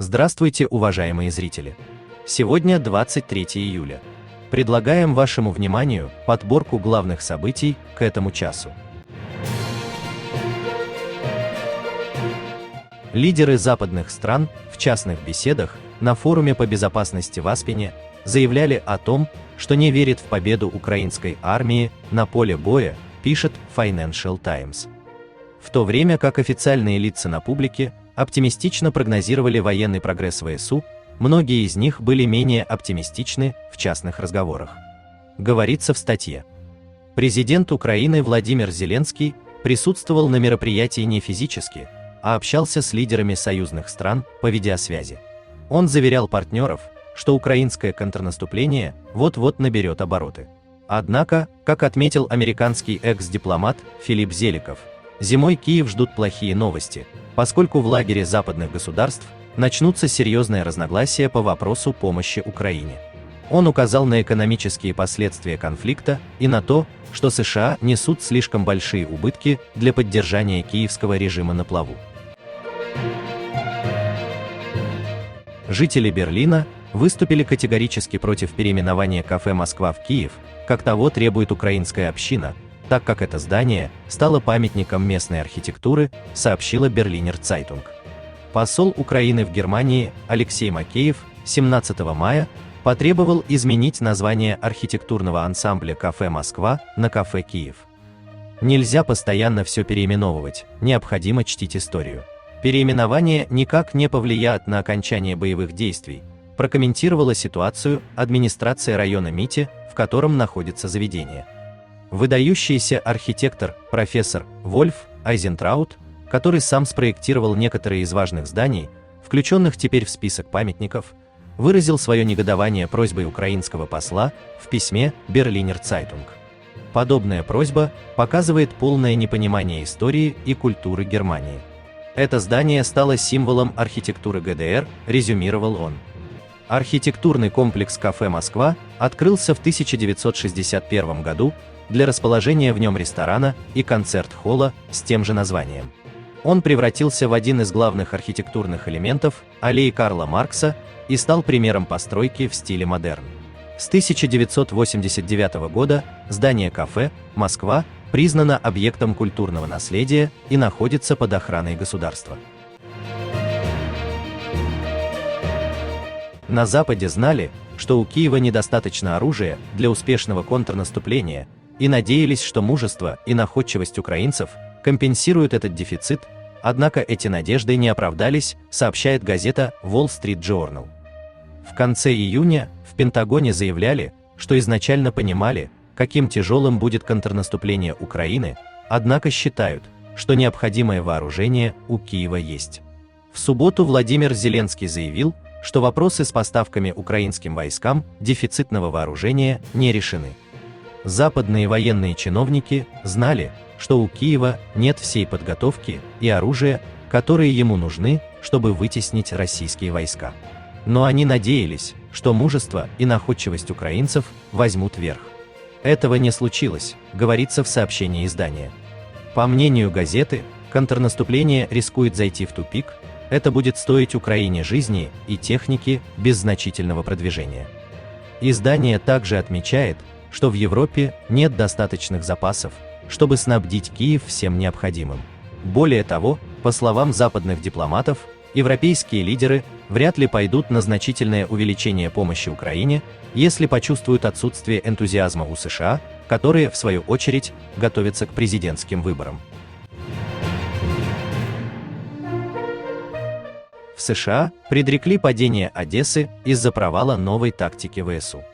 Здравствуйте, уважаемые зрители! Сегодня 23 июля. Предлагаем вашему вниманию подборку главных событий к этому часу. Лидеры западных стран в частных беседах на форуме по безопасности в Аспене заявляли о том, что не верит в победу украинской армии на поле боя, пишет Financial Times. В то время как официальные лица на публике оптимистично прогнозировали военный прогресс ВСУ, многие из них были менее оптимистичны в частных разговорах. Говорится в статье. Президент Украины Владимир Зеленский присутствовал на мероприятии не физически, а общался с лидерами союзных стран по видеосвязи. Он заверял партнеров, что украинское контрнаступление вот-вот наберет обороты. Однако, как отметил американский экс-дипломат Филипп Зеликов, зимой Киев ждут плохие новости, поскольку в лагере западных государств начнутся серьезные разногласия по вопросу помощи Украине. Он указал на экономические последствия конфликта и на то, что США несут слишком большие убытки для поддержания киевского режима на плаву. Жители Берлина выступили категорически против переименования кафе «Москва» в Киев, как того требует украинская община, так как это здание стало памятником местной архитектуры, сообщила Берлинер Цайтунг. Посол Украины в Германии Алексей Макеев 17 мая потребовал изменить название архитектурного ансамбля «Кафе Москва» на «Кафе Киев». Нельзя постоянно все переименовывать, необходимо чтить историю. Переименование никак не повлияет на окончание боевых действий, прокомментировала ситуацию администрация района Мите, в котором находится заведение. Выдающийся архитектор, профессор Вольф Айзентраут, который сам спроектировал некоторые из важных зданий, включенных теперь в список памятников, выразил свое негодование просьбой украинского посла в письме Берлинер Цайтунг. Подобная просьба показывает полное непонимание истории и культуры Германии. Это здание стало символом архитектуры ГДР, резюмировал он. Архитектурный комплекс «Кафе Москва» открылся в 1961 году для расположения в нем ресторана и концерт-холла с тем же названием. Он превратился в один из главных архитектурных элементов аллеи Карла Маркса и стал примером постройки в стиле модерн. С 1989 года здание «Кафе Москва» признано объектом культурного наследия и находится под охраной государства. На Западе знали, что у Киева недостаточно оружия для успешного контрнаступления, и надеялись, что мужество и находчивость украинцев компенсируют этот дефицит, однако эти надежды не оправдались, сообщает газета Wall Street Journal. В конце июня в Пентагоне заявляли, что изначально понимали, каким тяжелым будет контрнаступление Украины, однако считают, что необходимое вооружение у Киева есть. В субботу Владимир Зеленский заявил, что вопросы с поставками украинским войскам дефицитного вооружения не решены. Западные военные чиновники знали, что у Киева нет всей подготовки и оружия, которые ему нужны, чтобы вытеснить российские войска. Но они надеялись, что мужество и находчивость украинцев возьмут верх. Этого не случилось, говорится в сообщении издания. По мнению газеты, контрнаступление рискует зайти в тупик, это будет стоить Украине жизни и техники без значительного продвижения. Издание также отмечает, что в Европе нет достаточных запасов, чтобы снабдить Киев всем необходимым. Более того, по словам западных дипломатов, европейские лидеры вряд ли пойдут на значительное увеличение помощи Украине, если почувствуют отсутствие энтузиазма у США, которые, в свою очередь, готовятся к президентским выборам. В США предрекли падение Одессы из-за провала новой тактики ВСУ.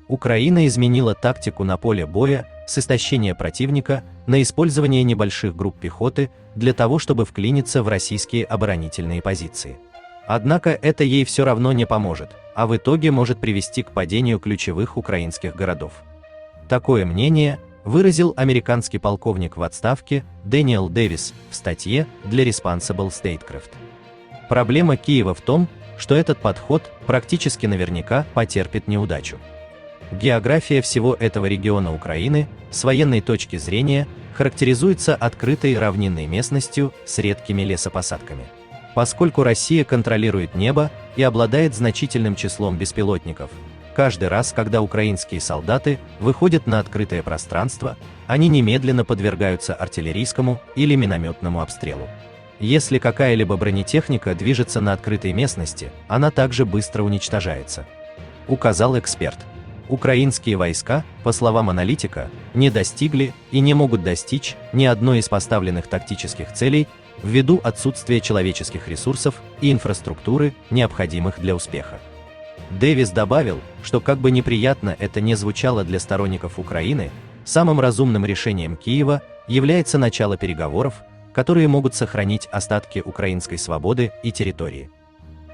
Украина изменила тактику на поле боя с истощения противника на использование небольших групп пехоты для того, чтобы вклиниться в российские оборонительные позиции. Однако это ей все равно не поможет, а в итоге может привести к падению ключевых украинских городов. Такое мнение выразил американский полковник в отставке Дэниел Дэвис в статье для Responsible Statecraft. Проблема Киева в том, что этот подход практически наверняка потерпит неудачу. География всего этого региона Украины с военной точки зрения характеризуется открытой равнинной местностью с редкими лесопосадками. Поскольку Россия контролирует небо и обладает значительным числом беспилотников, каждый раз, когда украинские солдаты выходят на открытое пространство, они немедленно подвергаются артиллерийскому или минометному обстрелу. Если какая-либо бронетехника движется на открытой местности, она также быстро уничтожается, указал эксперт. Украинские войска, по словам аналитика, не достигли и не могут достичь ни одной из поставленных тактических целей ввиду отсутствия человеческих ресурсов и инфраструктуры, необходимых для успеха. Дэвис добавил, что как бы неприятно это не звучало для сторонников Украины, самым разумным решением Киева является начало переговоров, которые могут сохранить остатки украинской свободы и территории.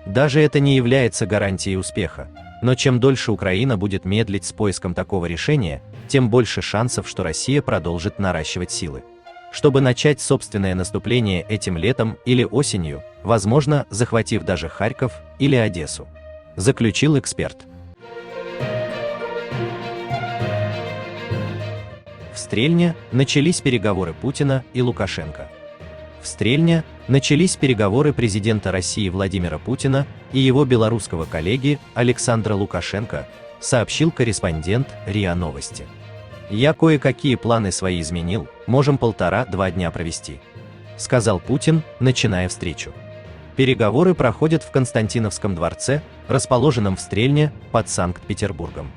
Даже это не является гарантией успеха, но чем дольше Украина будет медлить с поиском такого решения, тем больше шансов, что Россия продолжит наращивать силы, чтобы начать собственное наступление этим летом или осенью, возможно, захватив даже Харьков или Одессу, заключил эксперт. В Стрельне начались переговоры Путина и Лукашенко. В Стрельне начались переговоры президента России Владимира Путина и его белорусского коллеги Александра Лукашенко, сообщил корреспондент РИА Новости. «Я кое-какие планы свои изменил, можем 1,5-2 дня провести», сказал Путин, начиная встречу. Переговоры проходят в Константиновском дворце, расположенном в Стрельне под Санкт-Петербургом.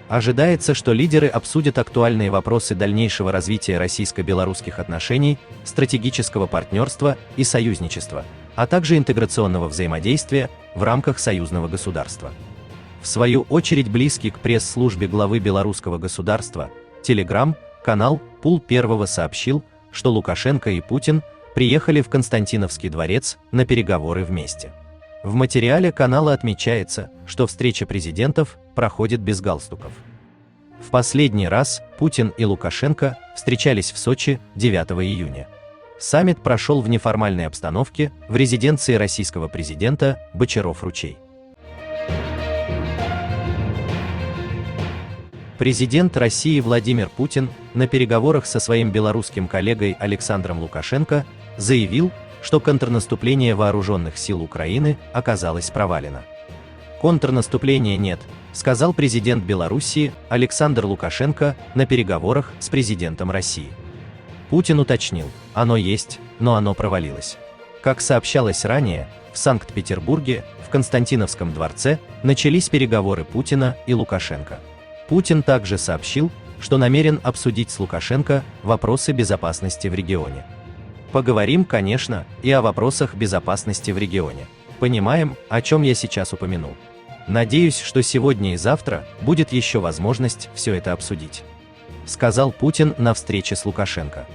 Ожидается, что лидеры обсудят актуальные вопросы дальнейшего развития российско-белорусских отношений, стратегического партнерства и союзничества, а также интеграционного взаимодействия в рамках союзного государства. В свою очередь, близкий к пресс-службе главы белорусского государства Телеграм-канал Пул Первого сообщил, что Лукашенко и Путин приехали в Константиновский дворец на переговоры вместе. В материале канала отмечается, что встреча президентов проходит без галстуков. В последний раз Путин и Лукашенко встречались в Сочи 9 июня. Саммит прошел в неформальной обстановке в резиденции российского президента Бочаров-Ручей. Президент России Владимир Путин на переговорах со своим белорусским коллегой Александром Лукашенко заявил, что контрнаступление вооруженных сил Украины оказалось провалено. «Контрнаступления нет», сказал президент Белоруссии Александр Лукашенко на переговорах с президентом России. Путин уточнил: «Оно есть, но оно провалилось». Как сообщалось ранее, в Санкт-Петербурге, в Константиновском дворце, начались переговоры Путина и Лукашенко. Путин также сообщил, что намерен обсудить с Лукашенко вопросы безопасности в регионе. «Поговорим, конечно, и о вопросах безопасности в регионе. Понимаем, о чем я сейчас упомянул. Надеюсь, что сегодня и завтра будет еще возможность все это обсудить», сказал Путин на встрече с Лукашенко.